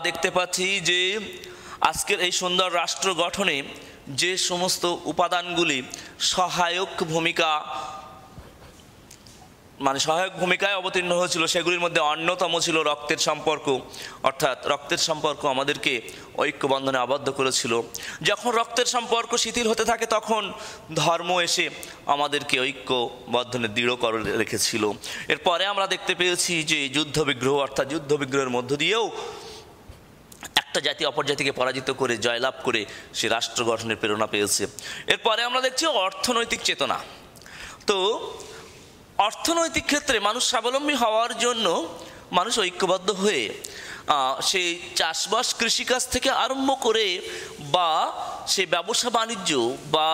দেখতে পাচ্ছি যে আজকের এই সুন্দর রাষ্ট্র গঠনে যে সমস্ত উপাদানগুলি সহায়ক ভূমিকায় অবতীর্ণ হয়েছিল সেগুলির মধ্যে অন্যতম ছিল রক্তের সম্পর্ক। অর্থাৎ রক্তের সম্পর্ক আমাদেরকে ঐক্যবন্ধনে আবদ্ধ করেছিল। যখন রক্তের সম্পর্ক শিথিল হতে থাকে তখন ধর্ম এসে আমাদেরকে ঐক্যবন্ধনে দৃঢ় করে রেখেছিল। এরপরে আমরা দেখতে পেয়েছি যে যুদ্ধবিগ্রহ, অর্থাৎ যুদ্ধবিগ্রহের মধ্য দিয়েও একটা জাতি অপর জাতিকে পরাজিত করে জয়লাভ করে সে রাষ্ট্র গঠনের প্রেরণা পেয়েছে। এরপরে আমরা দেখছি অর্থনৈতিক চেতনা। তো অর্থনৈতিক ক্ষেত্রে মানুষ স্বাবলম্বী হওয়ার জন্য মানুষ ঐক্যবদ্ধ হয়ে সেই চাষবাস কৃষিকাজ থেকে আরম্ভ করে বা সে ব্যবসা বাণিজ্য বা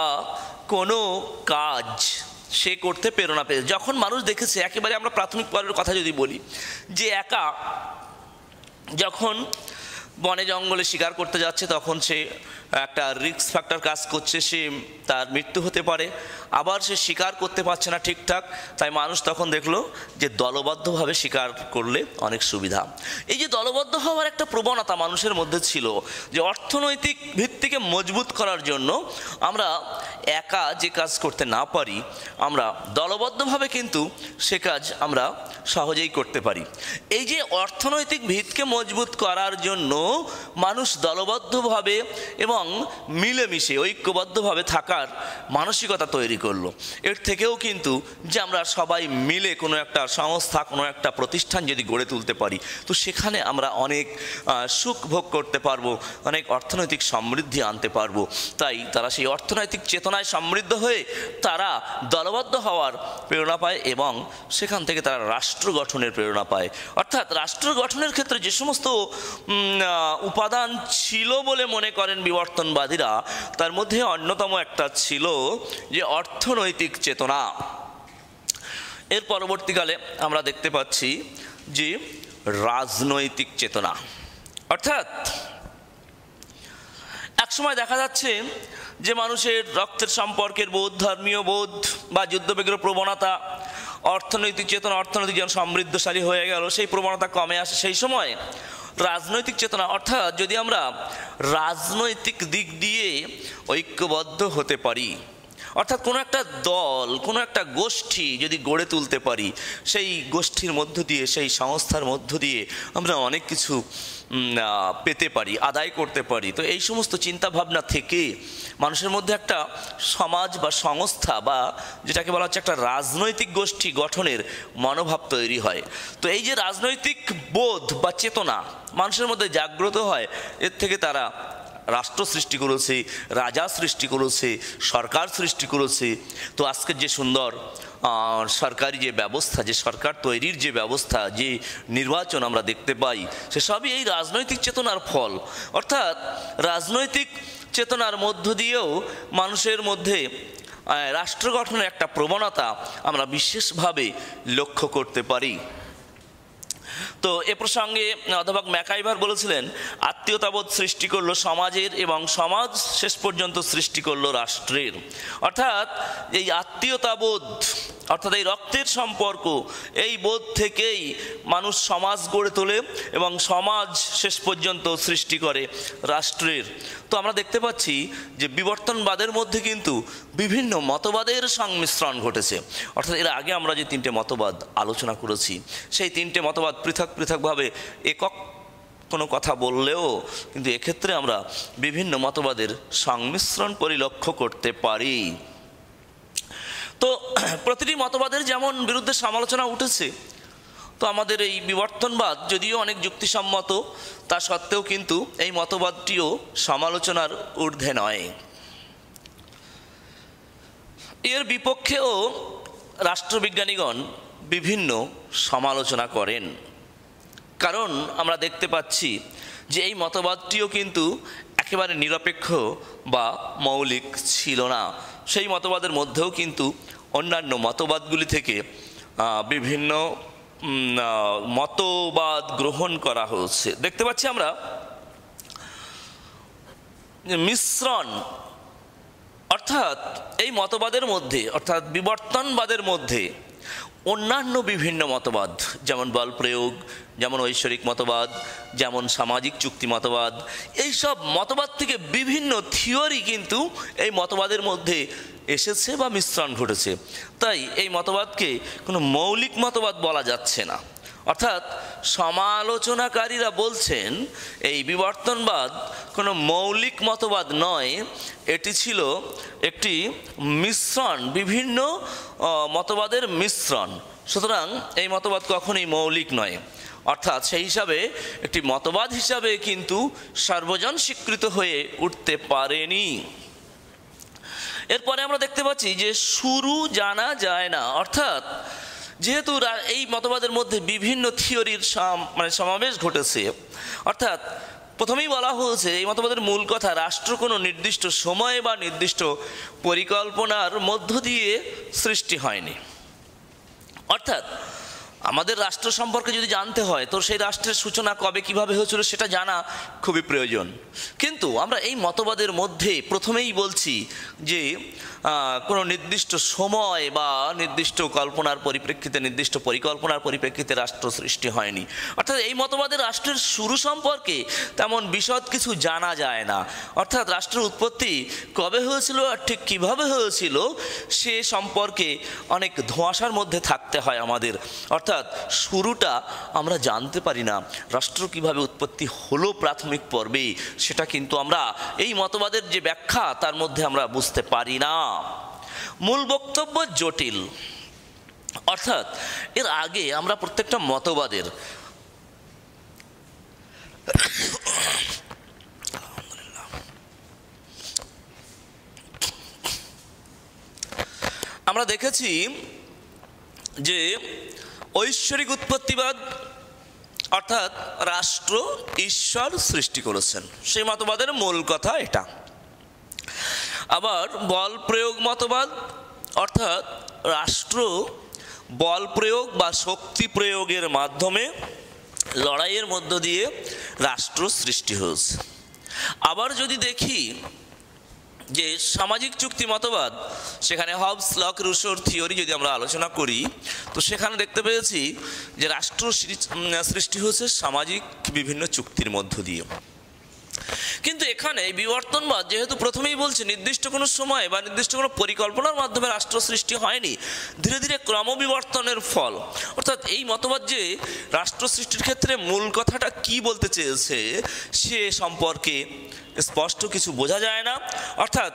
কোনো কাজ সে করতে প্রেরণা পেয়েছে। যখন মানুষ দেখেছে, একেবারে আমরা প্রাথমিক পর্বের কথা যদি বলি, যে একা যখন বনে জঙ্গলে শিকার করতে যাচ্ছে তখন সে একটা রিস্ক ফ্যাক্টর কাজ করছে, সে তার মৃত্যু হতে পারে। আবার সে শিকার করতে পারছে না ঠিকঠাক, তাই মানুষ তখন দেখলো যে দলবদ্ধভাবে শিকার করলে অনেক সুবিধা। এই যে দলবদ্ধ হওয়ার একটা প্রবণতা মানুষের মধ্যে ছিল, যে অর্থনৈতিক ভিত্তিকে মজবুত করার জন্য আমরা একা যে কাজ করতে না পারি, আমরা দলবদ্ধভাবে কিন্তু সে কাজ আমরা সহজেই করতে পারি। এই যে অর্থনৈতিক ভিতকে মজবুত করার জন্য মানুষ দলবদ্ধভাবে এবং মিলেমিশে ঐক্যবদ্ধভাবে থাকার মানসিকতা তৈরি করলো। এর থেকেও কিন্তু যে আমরা সবাই মিলে কোনো একটা সংস্থা, কোনো একটা প্রতিষ্ঠান যদি গড়ে তুলতে পারি, তো সেখানে আমরা অনেক সুখ ভোগ করতে পারবো, অনেক অর্থনৈতিক সমৃদ্ধি আনতে পারবো। তাই তারা সেই অর্থনৈতিক চেতনায় সমৃদ্ধ হয়ে তারা দলবদ্ধ হওয়ার প্রেরণা পায় এবং সেখান থেকে তারা রাষ্ট্র গঠনের প্রেরণা পায়। অর্থাৎ রাষ্ট্র গঠনের ক্ষেত্রে যে সমস্ত উপাদান ছিল বলে মনে করেন বিবর্তনবাদীরা, তার মধ্যে অন্যতম একটা ছিল যে অর্থনৈতিক চেতনা। এর পরবর্তীকালে আমরা দেখতে পাচ্ছি যে রাজনৈতিক চেতনা। অর্থাৎ একসময় দেখা যাচ্ছে যে মানুষের রক্তের সম্পর্কের বোধ, ধর্মীয় বোধ বা যুদ্ধবিগ্রহ প্রবণতা, অর্থনৈতিক চেতনা, অর্থনৈতিক যেন সমৃদ্ধশালী হয়ে গেল, সেই প্রবণতা কমে আসে। সেই সময় রাজনৈতিক চেতনা, অর্থাৎ যদি আমরা রাজনৈতিক দিক দিয়ে ঐক্যবদ্ধ হতে পারি, অর্থাৎ কোনো একটা দল, কোনো একটা গোষ্ঠী যদি গড়ে তুলতে পারি, সেই গোষ্ঠীর মধ্য দিয়ে, সেই সংস্থার মধ্য দিয়ে আমরা অনেক কিছু পেতে পারি, আদায় করতে পারি। তো এই সমস্ত চিন্তাভাবনা থেকে মানুষের মধ্যে একটা সমাজ বা সংস্থা বা যেটাকে বলা হচ্ছে একটা রাজনৈতিক গোষ্ঠী গঠনের মনোভাব তৈরি হয়। তো এই যে রাজনৈতিক বোধ বা চেতনা মানুষের মধ্যে জাগ্রত হয়, এর থেকে তারা রাষ্ট্র সৃষ্টি করেছে, রাজা সৃষ্টি করেছে, সরকার সৃষ্টি করেছে। তো আজকের যে সুন্দর সরকারি যে ব্যবস্থা, যে সরকার তৈরির যে ব্যবস্থা, যে নির্বাচন আমরা দেখতে পাই, সেসবই এই রাজনৈতিক চেতনার ফল। অর্থাৎ রাজনৈতিক চেতনার মধ্য দিয়েও মানুষের মধ্যে রাষ্ট্র গঠনের একটা প্রবণতা আমরা বিশেষভাবে লক্ষ্য করতে পারি। তো এ প্রসঙ্গে অধ্যাপক ম্যাকাইভার বলেছিলেন, আত্মীয়তাবোধ সৃষ্টি করলো সমাজের এবং সমাজ শেষ পর্যন্ত সৃষ্টি করলো রাষ্ট্রের। অর্থাৎ এই আত্মীয়তাবোধ, অর্থাৎ এই রক্তের সম্পর্ক, এই বোধ থেকেই মানুষ সমাজ গড়ে তোলে এবং সমাজ শেষ পর্যন্ত সৃষ্টি করে রাষ্ট্রের। তো আমরা দেখতে পাচ্ছি যে বিবর্তনবাদের মধ্যে কিন্তু বিভিন্ন মতবাদের সংমিশ্রণ ঘটেছে। অর্থাৎ এর আগে আমরা যে তিনটে মতবাদ আলোচনা করেছি, সেই তিনটে মতবাদ পৃথক পৃথকভাবে একক কোনো কথা বললেও কিন্তু এক্ষেত্রে আমরা বিভিন্ন মতবাদের সংমিশ্রণ পরিলক্ষ্য করতে পারি। তো প্রতিটি মতবাদের যেমন বিরুদ্ধে সমালোচনা উঠেছে, তো আমাদের এই বিবর্তনবাদ যদিও অনেক যুক্তিসম্মত, তা সত্ত্বেও কিন্তু এই মতবাদটিও সমালোচনার ঊর্ধ্বে নয়। এর বিপক্ষেও রাষ্ট্রবিজ্ঞানীগণ বিভিন্ন সমালোচনা করেন, কারণ আমরা দেখতে পাচ্ছি যে এই মতবাদটিও কিন্তু একেবারে নিরপেক্ষ বা মৌলিক ছিল না। সেই মতবাদের মধ্যেও কিন্তু অন্যান্য মতবাদগুলি থেকে বিভিন্ন মতবাদ গ্রহণ করা হয়েছে। দেখতে পাচ্ছি আমরা মিশ্রণ, অর্থাৎ এই মতবাদের মধ্যে, অর্থাৎ বিবর্তনবাদের মধ্যে অন্যান্য বিভিন্ন মতবাদ, যেমন বল প্রয়োগ, যেমন ঐশ্বরিক মতবাদ, যেমন সামাজিক চুক্তি মতবাদ, এইসব মতবাদ থেকে বিভিন্ন থিওরি কিন্তু এই মতবাদের মধ্যে এসেছে বা মিশ্রণ ঘটেছে। তাই এই মতবাদকে কোনো মৌলিক মতবাদ বলা যাচ্ছে না। অর্থাৎ সমালোচনাকারীরা বলছেন এই বিবর্তনবাদ কোনো মৌলিক মতবাদ নয়, এটি ছিল একটি মিশ্রণ, বিভিন্ন মতবাদের মিশ্রণ। সুতরাং এই মতবাদ কখনোই মৌলিক নয়। অর্থাৎ সেই হিসাবে একটি মতবাদ হিসাবে কিন্তু সর্বজন স্বীকৃত হয়ে উঠতে পারেনি। এরপরে আমরা দেখতে পাচ্ছি যে শুরু জানা যায় না। অর্থাৎ যেহেতু এই মতবাদের মধ্যে বিভিন্ন থিওরির সমাবেশ ঘটেছে, অর্থাৎ প্রথমেই বলা হয়েছে এই মতবাদের মূল কথা, রাষ্ট্র কোনো নির্দিষ্ট সময় বা নির্দিষ্ট পরিকল্পনার মধ্য দিয়ে সৃষ্টি হয়নি। অর্থাৎ আমাদের রাষ্ট্র সম্পর্কে যদি জানতে হয় তো সেই রাষ্ট্রের সূচনা কবে কিভাবে হয়েছিল সেটা জানা খুবই প্রয়োজন। কিন্তু আমরা এই মতবাদের মধ্যে প্রথমেই বলছি যে কোনো নির্দিষ্ট সময় বা নির্দিষ্ট কল্পনার পরিপ্রেক্ষিতে, নির্দিষ্ট পরিকল্পনার পরিপ্রেক্ষিতে রাষ্ট্র সৃষ্টি হয়নি। অর্থাৎ এই মতবাদের রাষ্ট্রের শুরু সম্পর্কে তেমন বিশদ কিছু জানা যায় না। অর্থাৎ রাষ্ট্রের উৎপত্তি কবে হয়েছিল আর ঠিক কীভাবে হয়েছিল সে সম্পর্কে অনেক ধোঁয়াশার মধ্যে থাকতে হয় আমাদের। অর্থাৎ শুরুটা আমরা জানতে পারি না, রাষ্ট্র কিভাবে উৎপত্তি হলো প্রাথমিক পর্বে সেটা কিন্তু আমরা এই মতবাদের যে ব্যাখ্যা তার মধ্যে আমরা বুঝতে পারি না। মূল বক্তব্য জটিল। অর্থাৎ এর আগে আমরা প্রত্যেকটা মতবাদের আমরা দেখেছি যে ঐশ্বরিক উৎপত্তিবাদ, অর্থাৎ রাষ্ট্র ঈশ্বর সৃষ্টি করেছেন, সেই মতবাদের মূল কথা এটা। আবার বল প্রয়োগ মতবাদ, অর্থাৎ রাষ্ট্র বল প্রয়োগ বা শক্তি প্রয়োগের মাধ্যমে লড়াইয়ের মধ্য দিয়ে রাষ্ট্র সৃষ্টি হয়েছে। আবার যদি দেখি যে সামাজিক চুক্তি মতবাদ, সেখানে হবস, লক, রুসোর থিওরি যদি আমরা আলোচনা করি তো সেখানে দেখতে পেয়েছি যে রাষ্ট্র সৃষ্টি হয়েছে সামাজিক বিভিন্ন চুক্তির মধ্য দিয়ে। কিন্তু এখানে বিবর্তনবাদ যেহেতু প্রথমেই বলছে নির্দিষ্ট কোনো সময় বা নির্দিষ্ট কোনো পরিকল্পনার মাধ্যমে রাষ্ট্র সৃষ্টি হয়নি, ধীরে ধীরে ক্রমবিবর্তনের ফল। অর্থাৎ এই মতবাদ যে রাষ্ট্র সৃষ্টির ক্ষেত্রে মূল কথাটা কি বলতে চেয়েছে সে সম্পর্কে স্পষ্ট কিছু বোঝা যায় না। অর্থাৎ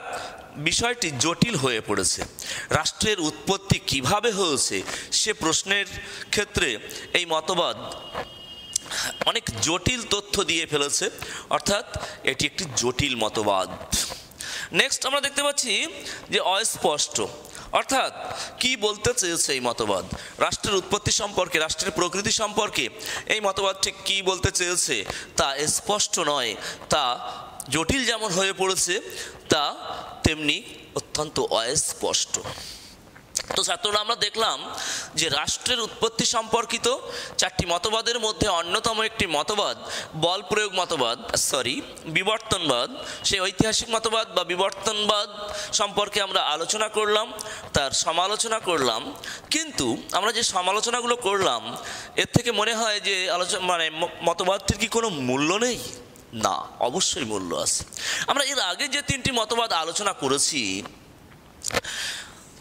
বিষয়টি জটিল হয়ে পড়েছে। রাষ্ট্রের উৎপত্তি কিভাবে হয়েছে সে প্রশ্নের ক্ষেত্রে এই মতবাদ অনেক জটিল তথ্য দিয়ে ফেলেছে। অর্থাৎ এটি একটি জটিল মতবাদ। নেক্সট আমরা দেখতে পাচ্ছি যে অস্পষ্ট। অর্থাৎ কি বলতে চেয়েছে এই মতবাদ রাষ্ট্রের উৎপত্তি সম্পর্কে, রাষ্ট্রের প্রকৃতি সম্পর্কে এই মতবাদ ঠিক কী বলতে চেয়েছে তা স্পষ্ট নয়, তা জটিল যেমন হয়ে পড়েছে তা তেমনি অত্যন্ত অস্পষ্ট। তো ছাত্ররা আমরা দেখলাম যে রাষ্ট্রের উৎপত্তি সম্পর্কিত চারটি মতবাদের মধ্যে অন্যতম একটি মতবাদ বল প্রয়োগ মতবাদ, বিবর্তনবাদ। সেই ঐতিহাসিক মতবাদ বা বিবর্তনবাদ সম্পর্কে আমরা আলোচনা করলাম, তার সমালোচনা করলাম। কিন্তু আমরা যে সমালোচনাগুলো করলাম এর থেকে মনে হয় যে মতবাদটির কি কোনো মূল্য নেই? না, অবশ্যই মূল্য আছে। আমরা এর আগে যে তিনটি মতবাদ আলোচনা করেছি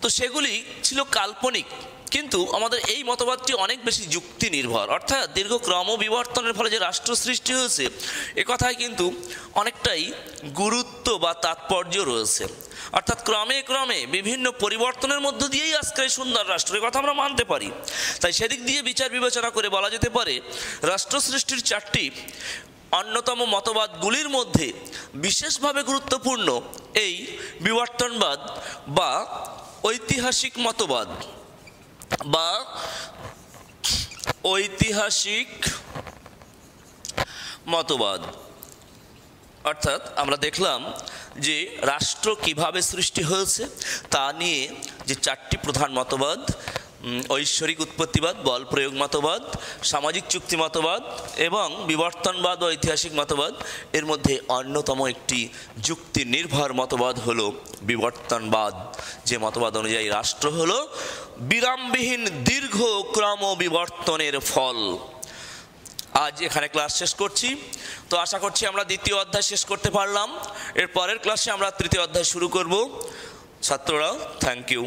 তো সেগুলি ছিল কাল্পনিক, কিন্তু আমাদের এই মতবাদটি অনেক বেশি যুক্তি নির্ভর। অর্থাৎ দীর্ঘ ক্রম বিবর্তনের ফলে যে রাষ্ট্র সৃষ্টি হয়েছে এ কথায় কিন্তু অনেকটাই গুরুত্ব বা তাৎপর্য রয়েছে। অর্থাৎ ক্রমে ক্রমে বিভিন্ন পরিবর্তনের মধ্য দিয়েই আজকের সুন্দর রাষ্ট্রের কথা আমরা মানতে পারি। তাই সেদিক দিয়ে বিচার বিবেচনা করে বলা যেতে পারে রাষ্ট্র সৃষ্টির চারটি অন্যতম মতবাদগুলির মধ্যে বিশেষভাবে গুরুত্বপূর্ণ এই বিবর্তনবাদ বা ঐতিহাসিক মতবাদ বা ঐতিহাসিক মতবাদ। অর্থাৎ আমরা দেখলাম যে রাষ্ট্র কিভাবে সৃষ্টি হয়েছে তা নিয়ে যে চারটি প্রধান মতবাদ ঐশ্বরিক উৎপত্তিবাদ, বল প্রয়োগ মতবাদ, সামাজিক চুক্তি মতবাদ এবং বিবর্তনবাদ ও ঐতিহাসিক মতবাদ। এর মধ্যে অন্যতম একটি যুক্তি নির্ভর মতবাদ হলো বিবর্তনবাদ, যে মতবাদ অনুযায়ী রাষ্ট্র হলো বিরামবিহীন দীর্ঘ ক্রম বিবর্তনের ফল। আজ এখানে ক্লাস শেষ করছি। তো আশা করছি আমরা দ্বিতীয় অধ্যায় শেষ করতে পারলাম। এর পরের ক্লাসে আমরা তৃতীয় অধ্যায় শুরু করব। ছাত্ররা, থ্যাংক ইউ।